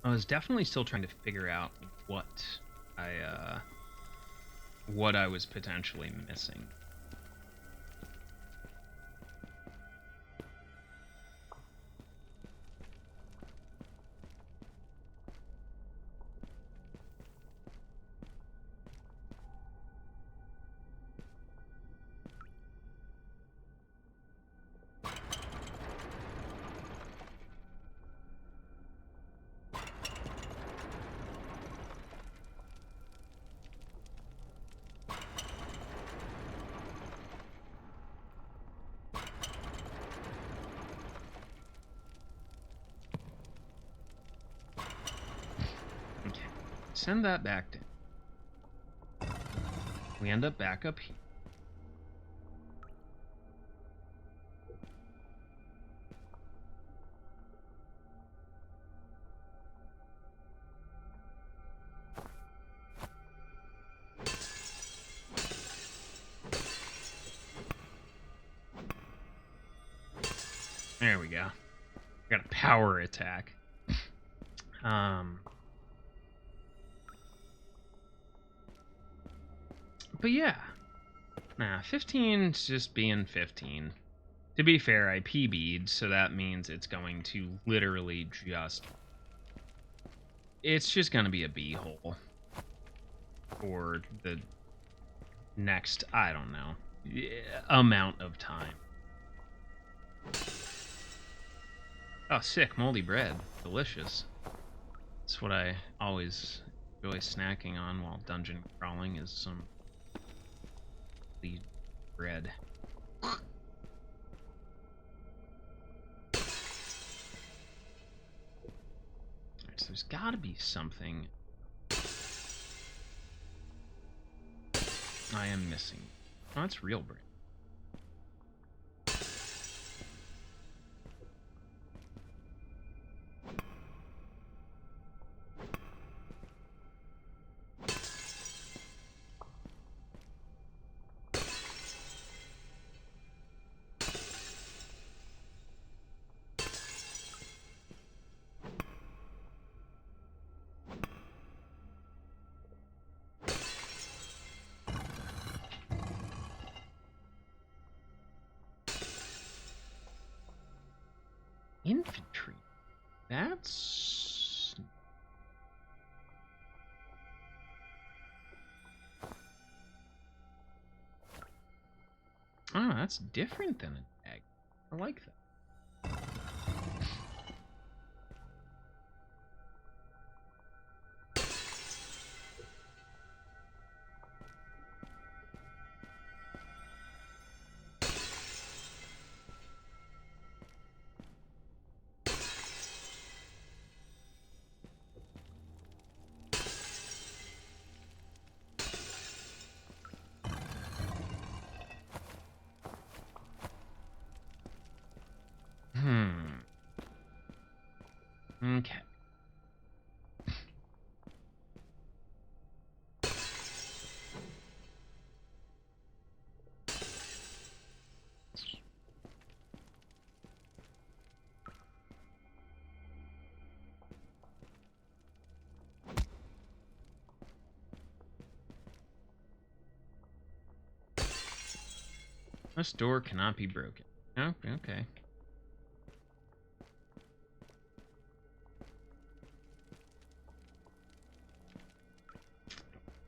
I was definitely still trying to figure out I what I was potentially missing. Send that back down. We end up back up here. There we go. We got a power attack. But yeah. Nah, 15's just being 15. To be fair, I PB'd, so that means it's going to literally just... It's just going to be a B-hole. For the next, I don't know, amount of time. Oh, sick. Moldy bread. Delicious. That's what I always enjoy snacking on while dungeon crawling, is some bread. Alright, so there's gotta be something I am missing. Oh, that's real bread. Infantry. That's... Oh, that's different than an egg. I like that. Okay. This door cannot be broken. Oh, okay.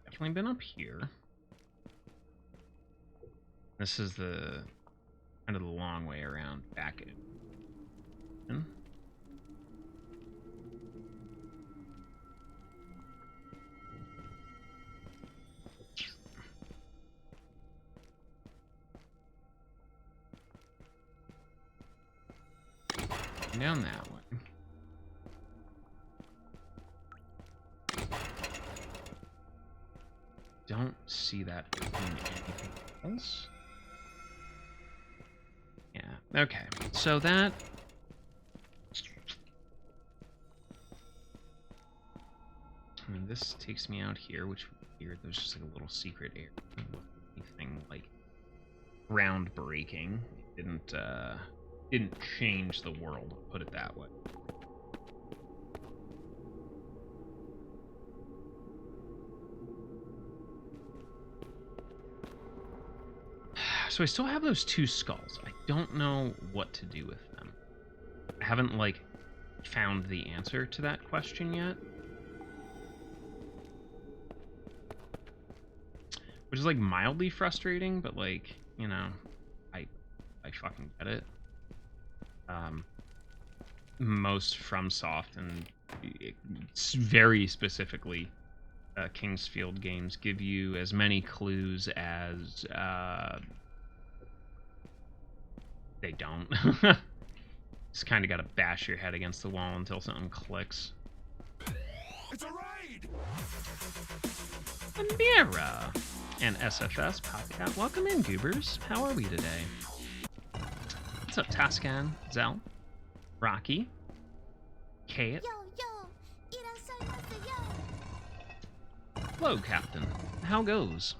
Definitely been up here. This is the kind of the long way around back in. Down that way. Don't see that doing anything else. Yeah, okay. So that... I mean, this takes me out here, which here there's just like a little secret area. Anything like groundbreaking. It didn't change the world, put it that way. So I still have those 2 skulls. I don't know what to do with them. I haven't, like, found the answer to that question yet. Which is, like, mildly frustrating, but, like, you know, I fucking get it. Most FromSoft and very specifically Kingsfield games give you as many clues as they don't. Just kind of got to bash your head against the wall until something clicks. It's a raid! Amira and SFS Poppycat. Welcome in, goobers. How are we today? What's up, Tascan, Zell, Rocky, Kate? Hello, Captain. How goes?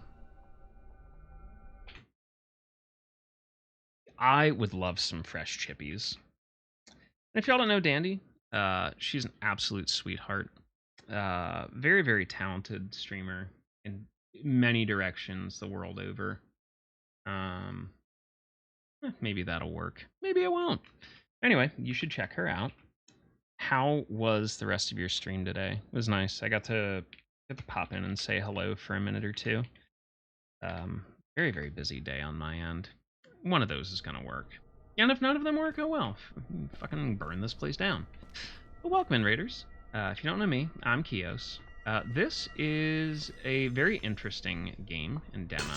I would love some fresh chippies. And if y'all don't know Dandy, she's an absolute sweetheart. Very, very talented streamer in many directions the world over. Maybe that'll work. Maybe it won't. Anyway, you should check her out. How was the rest of your stream today? It was nice. I got to pop in and say hello for a minute or two. Very, very busy day on my end. One of those is going to work. And if none of them work, oh well. Fucking burn this place down. But welcome in, Raiders. If you don't know me, I'm Kios. This is a very interesting game and demo.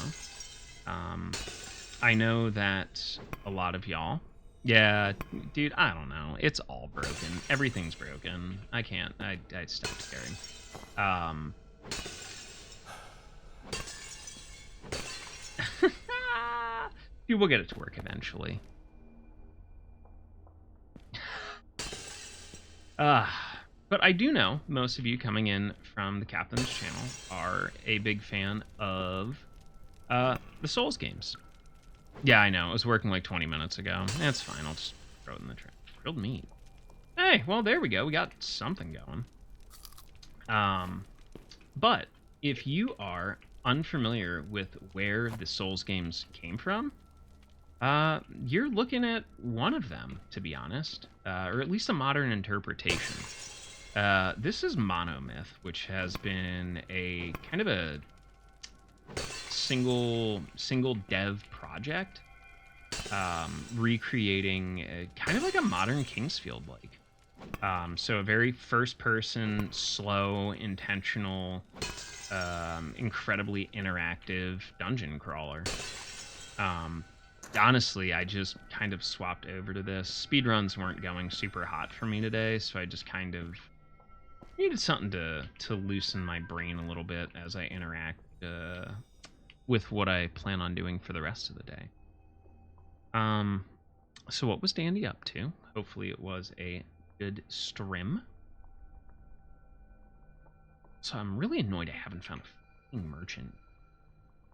I know that a lot of y'all... Yeah, dude, I don't know. It's all broken. Everything's broken. I can't. I stopped caring. Dude, we'll get it to work eventually. But I do know most of you coming in from the Captain's channel are a big fan of the Souls games. Yeah, I know. It was working like 20 minutes ago. That's fine. I'll just throw it in the trash. Grilled meat. Hey, well, there we go. We got something going. But if you are unfamiliar with where the Souls games came from, you're looking at one of them, to be honest, or at least a modern interpretation. This is MONOMYTH, which has been a kind of a single dev project, recreating kind of like a modern Kingsfield so a very first person, slow, intentional, incredibly interactive dungeon crawler. Honestly, I just kind of swapped over to this. Speedruns weren't going super hot for me today, so I just kind of needed something to loosen my brain a little bit as I interact with what I plan on doing for the rest of the day. So what was Dandy up to? Hopefully it was a good stream. So I'm really annoyed I haven't found a fucking merchant.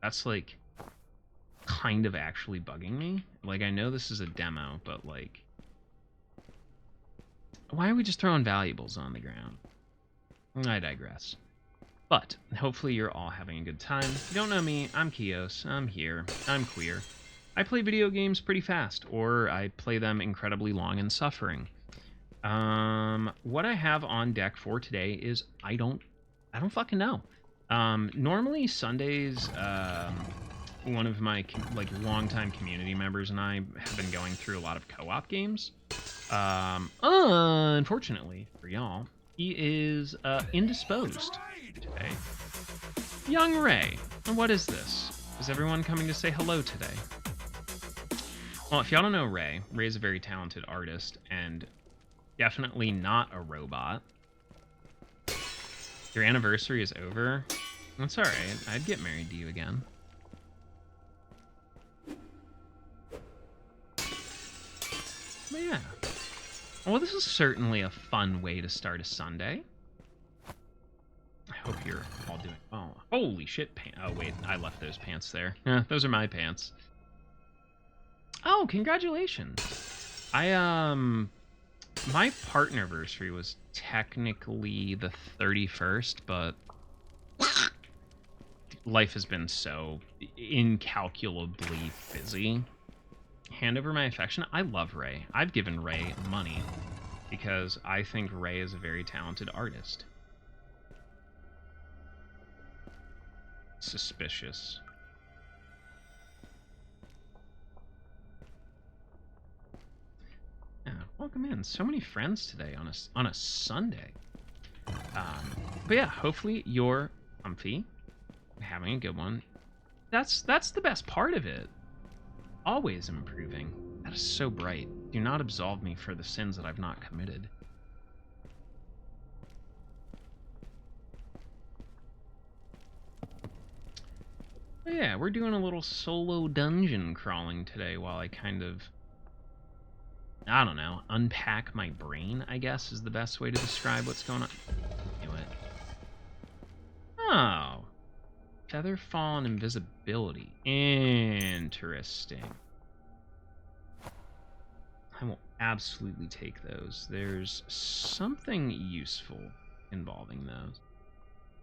That's like kind of actually bugging me. Like, I know this is a demo, but like, why are we just throwing valuables on the ground? I digress. But hopefully you're all having a good time. If you don't know me, I'm Kios. I'm here. I'm queer. I play video games pretty fast, or I play them incredibly long and suffering. What I have on deck for today is I don't fucking know. Normally Sundays, one of my longtime community members and I have been going through a lot of co-op games. Unfortunately for y'all, he is indisposed today. Young Ray, what is this? Is everyone coming to say hello today? Well, if y'all don't know Ray, Ray's a very talented artist and definitely not a robot. Your anniversary is over. That's all right. I'd get married to you again. But yeah. Well, this is certainly a fun way to start a Sunday. I hope you're all doing well. Holy shit, oh, wait. I left those pants there. Yeah, those are my pants. Oh, congratulations. My partnerversary was technically the 31st, but life has been so incalculably busy. Hand over my affection. I love Ray. I've given Ray money because I think Ray is a very talented artist. Suspicious. Yeah, welcome in. So many friends today on a Sunday. But yeah, hopefully you're comfy, having a good one. That's the best part of it. Always improving. That is so bright. Do not absolve me for the sins that I've not committed. But yeah, we're doing a little solo dungeon crawling today while I kind of, I don't know, unpack my brain, I guess, is the best way to describe what's going on. Knew it. Oh. Featherfall and invisibility. Interesting. I will absolutely take those. There's something useful involving those.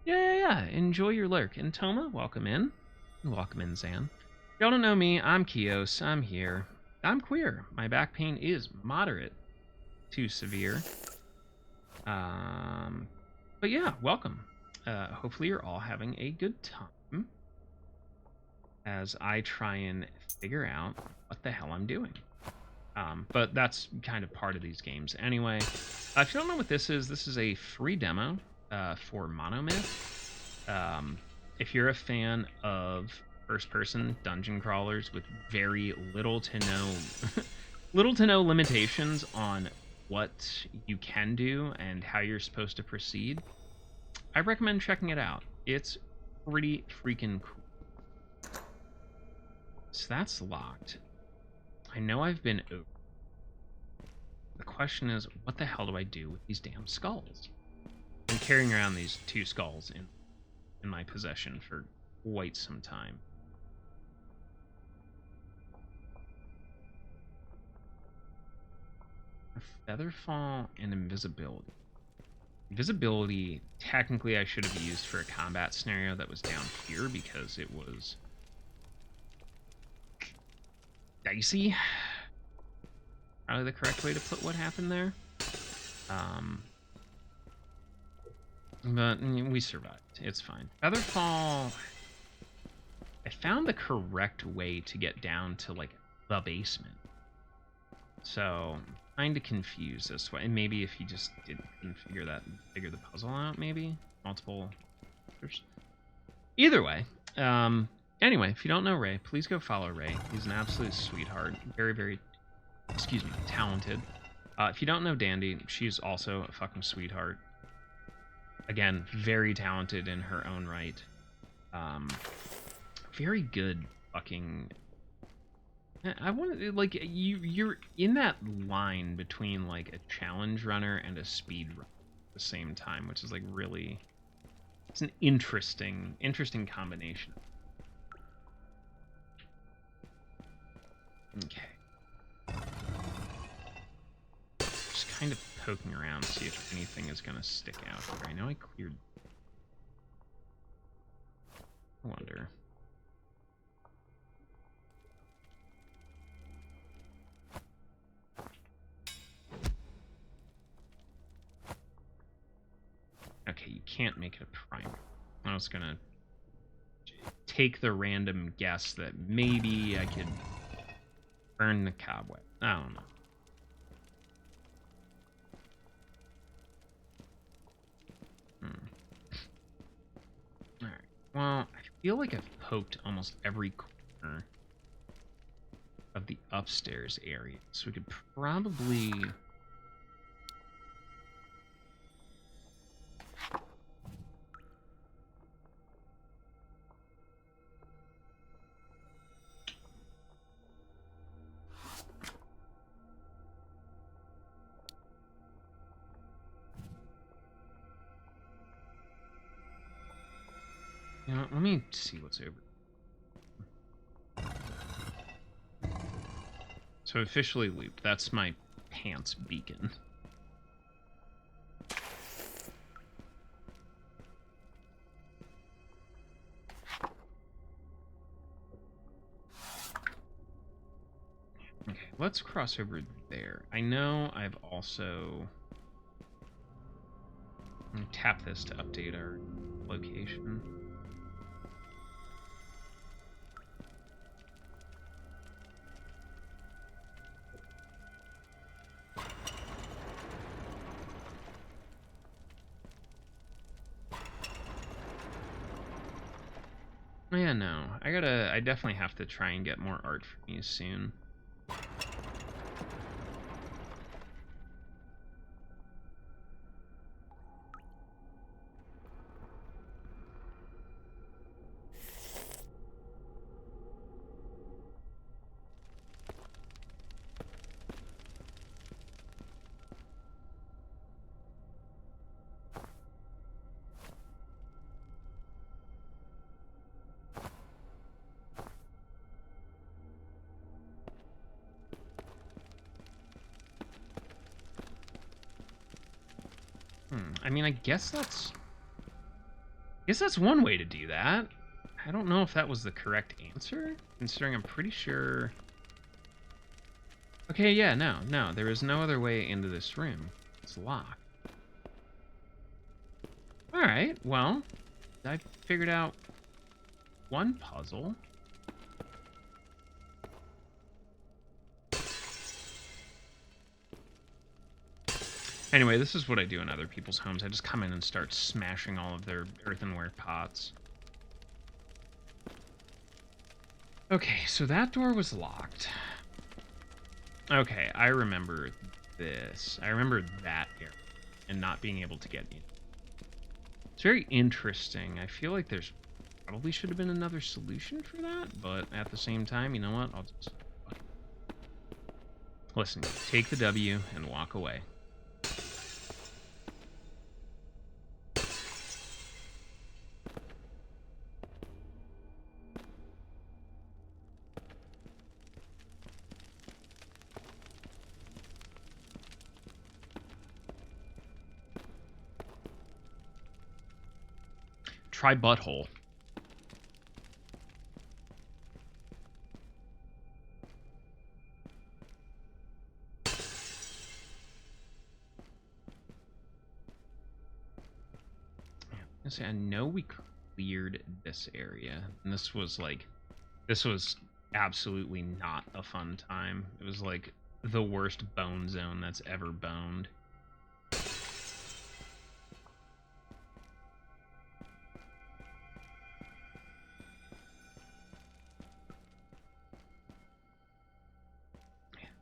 Yeah. Enjoy your lurk. And Toma, welcome in. Welcome in, Zan. Y'all don't know me. I'm Kios. I'm here. I'm queer. My back pain is moderate to severe. But yeah, welcome. Hopefully you're all having a good time as I try and figure out what the hell I'm doing. But that's kind of part of these games. Anyway, if you don't know what this is a free demo for MONOMYTH. If you're a fan of first-person dungeon crawlers with very little to no limitations on what you can do and how you're supposed to proceed, I recommend checking it out. It's pretty freaking cool. So that's locked. I know I've been over. The question is, what the hell do I do with these damn skulls? I've been carrying around these 2 skulls in my possession for quite some time. Featherfall and invisibility. Invisibility, technically I should have used for a combat scenario that was down here because it was dicey. Probably the correct way to put what happened there. But we survived. It's fine. Featherfall, I found the correct way to get down to, like, the basement. So, I'm kind of confused as to why. And maybe if he just didn't figure the puzzle out, maybe? Multiple... Either way. Anyway, if you don't know Ray, please go follow Ray. He's an absolute sweetheart. Very, very, talented. If you don't know Dandy, she's also a fucking sweetheart. Again, very talented in her own right. Very good fucking... I want to, like, you're in that line between, like, a challenge runner and a speed runner at the same time, which is, like, really... It's an interesting combination. Okay. Just kind of poking around, see if anything is going to stick out here. I know I cleared... I wonder... Okay, you can't make it a primer. I was gonna take the random guess that maybe I could burn the cobweb. I don't know. Alright, well, I feel like I've poked almost every corner of the upstairs area, so we could probably... You know, let me see what's over. So officially looped. That's my pants beacon. let's cross over there. I know I've also... Let me tap this to update our location. Yeah, no. I definitely have to try and get more art from you soon. I mean, I guess that's one way to do that. I don't know if that was the correct answer, considering I'm pretty sure... Okay, yeah, no, there is no other way into this room. It's locked. Alright, well, I figured out one puzzle. Anyway, this is what I do in other people's homes. I just come in and start smashing all of their earthenware pots. Okay, so that door was locked. Okay, I remember this. I remember that area and not being able to get in. It's very interesting. I feel like there's probably should have been another solution for that, but at the same time, you know what? I'll just... Listen, take the W and walk away. Try butthole. I know we cleared this area, and this was absolutely not a fun time. It was like the worst bone zone that's ever boned.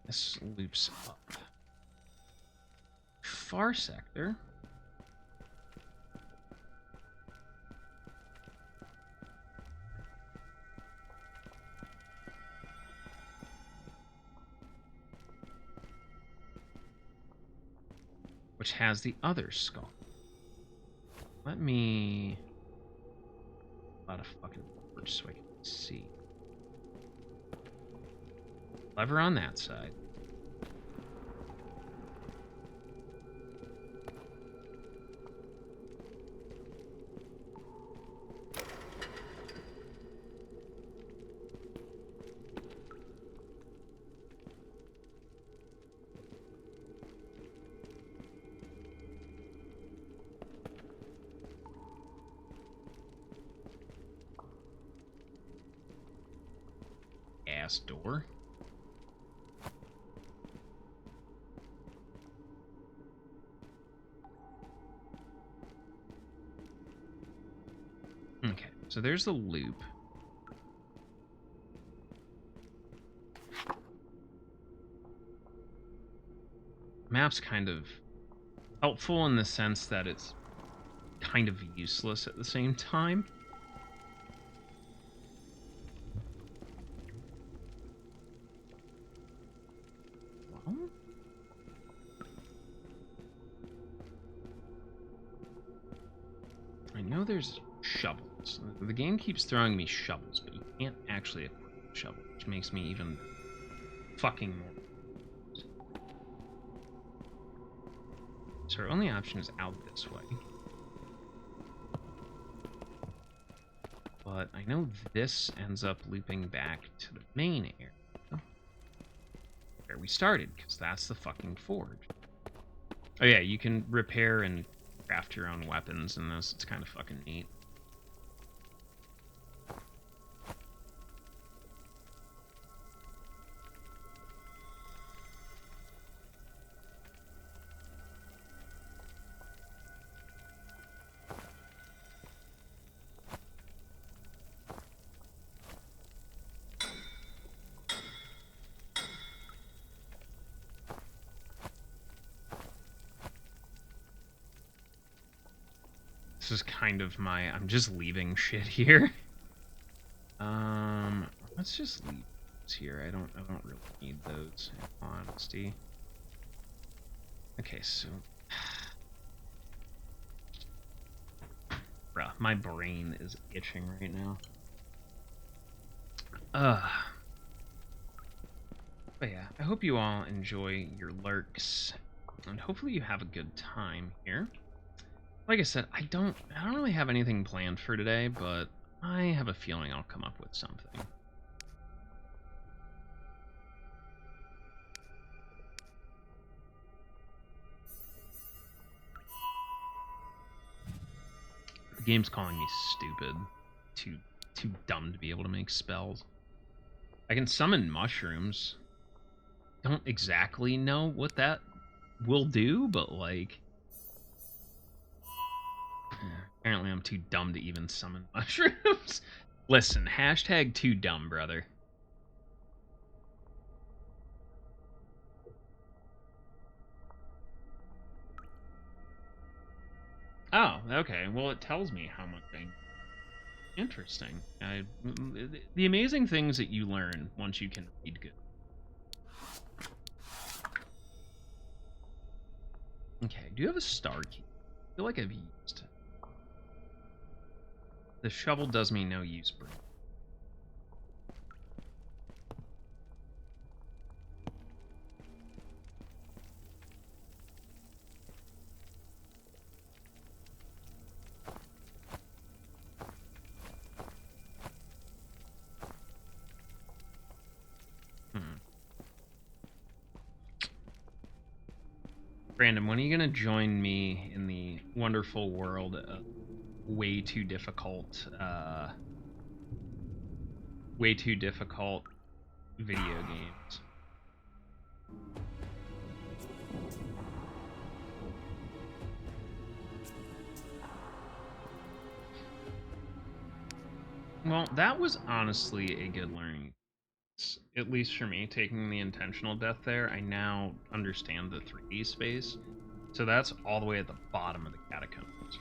This loops up. Far sector. Which has the other skull. Let me... A lot of fucking torch so I can see. Lever on that side. Gas door. Okay, so there's the loop. Map's kind of helpful in the sense that it's kind of useless at the same time. Well, I know there's shovels. The game keeps throwing me shovels, but you can't actually equip a shovel, which makes me even fucking more. So our only option is out this way. But I know this ends up looping back to the main area. where we started, because that's the fucking forge. Oh yeah, you can repair and craft your own weapons in this. It's kind of fucking neat. This is kind of my... I'm just leaving shit here. Let's just leave those here. I don't really need those, in honesty. Okay, so... Bruh, my brain is itching right now. But yeah, I hope you all enjoy your lurks. And hopefully you have a good time here. Like I said, I don't really have anything planned for today, but I have a feeling I'll come up with something. The game's calling me stupid. Too dumb to be able to make spells. I can summon mushrooms. Don't exactly know what that will do, but like... Apparently I'm too dumb to even summon mushrooms. Listen, hashtag too dumb, brother. Oh, okay. Well, it tells me how much I... Interesting. The amazing things that you learn once you can read good. Okay, do you have a star key? I feel like I've used it. The shovel does me no use, bro. Brandon, when are you gonna join me in the wonderful world of way too difficult video games? Well, that was honestly a good learning. At least for me, taking the intentional death there, I now understand the 3D space. So that's all the way at the bottom of the catacombs.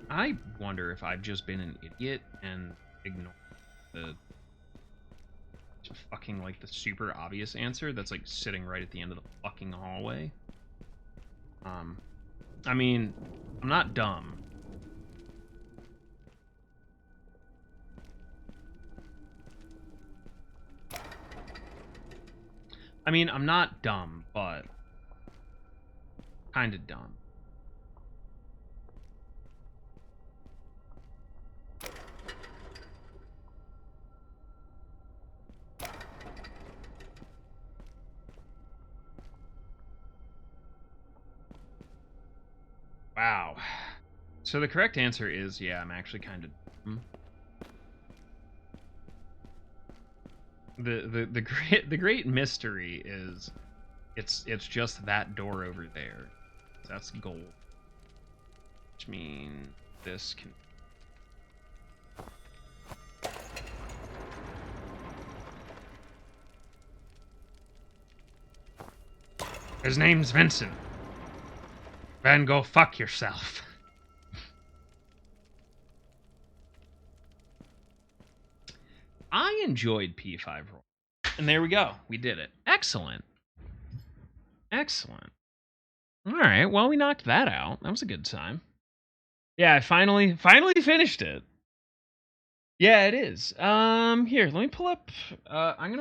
I wonder if I've just been an idiot and ignored the fucking, like, the super obvious answer that's, like, sitting right at the end of the fucking hallway. I mean, I'm not dumb. I mean, I'm not dumb, but kind of dumb. Wow. So the correct answer is, yeah, I'm actually kind of dumb. The great mystery is it's just that door over there. That's gold. Which means this can... His name's Vincent. Van, go fuck yourself. I enjoyed P5 roll. And there we go. We did it. Excellent. Excellent. All right. Well, we knocked that out. That was a good time. Yeah, I finally finished it. Yeah, it is. Here, let me pull up. I'm gonna